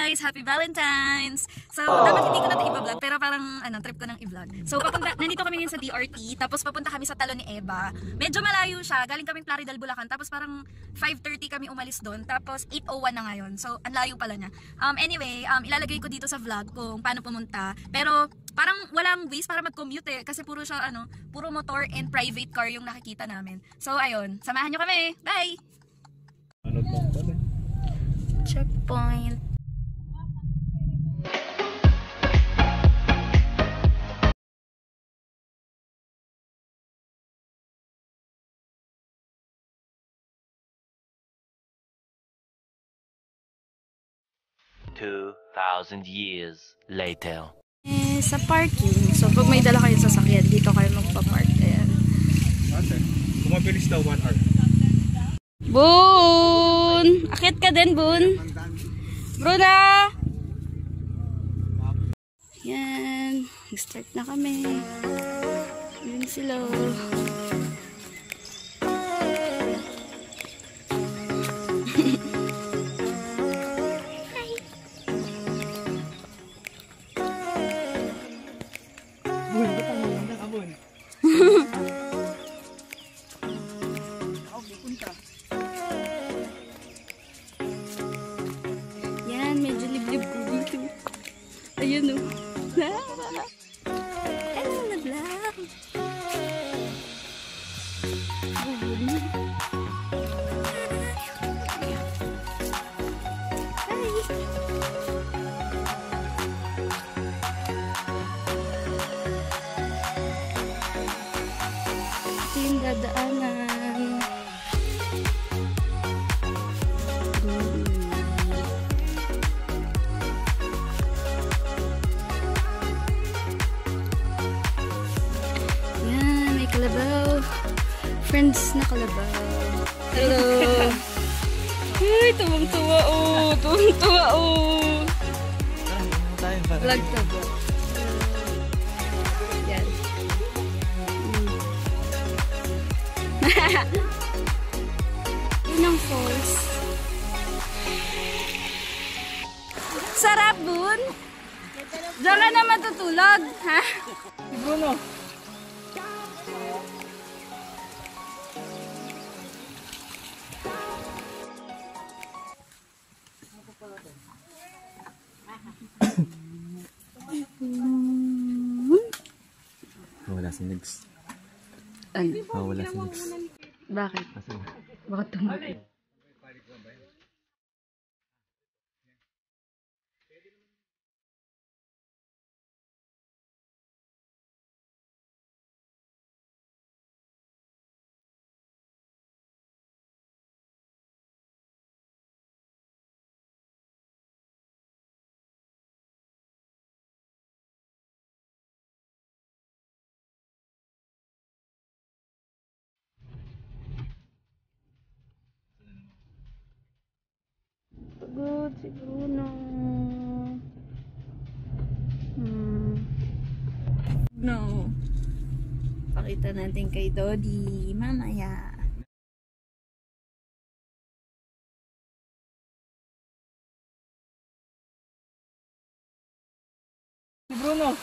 guys! Happy Valentine's! So, dapat hindi ko na ito i-vlog, pero parang trip ko ng i-vlog. So, nandito kami ngayon sa DRT, tapos papunta kami sa Talon ni Eva. Medyo malayo siya, galing kaming Plaridel, Bulacan, tapos parang 5:30 kami umalis doon, tapos 8:01 na ngayon. So, ang layo pala niya. Anyway, ilalagay ko dito sa vlog kung paano pumunta. Pero, parang walang ways para mag-commute kasi puro siya, puro motor and private car yung nakikita namin. So, ayun, samahan nyo kami. Bye! Checkpoint. Years later. Sa parking. So, pag may dala kayong sasakyan, dito kayo magpa-park. Ayan. Ate, kumabilis daw 1 hour. Boon! Akit ka din, Boon. Bruna! Yan. Start na kami. Yun sila. Yan, medyo liblib ko dito. Ayun o. Ayun na lang. Ito yung dadaanan. Kalabaw. Friends na kalabaw. Hello. Uy, tuwang-tuwa oh. Tuwang-tuwa oh. Vlog to vlog. Yan. Yun ang falls. Sarap, Bun. Diyan ka na matutulog. Ha? Si Bruno. Wala si Nigs. Ano? Wala si Nigs. Bakit? Bakit tumakit? Pagod si Bruno. No. Pakita natin kay Dodi mamaya. Si Bruno.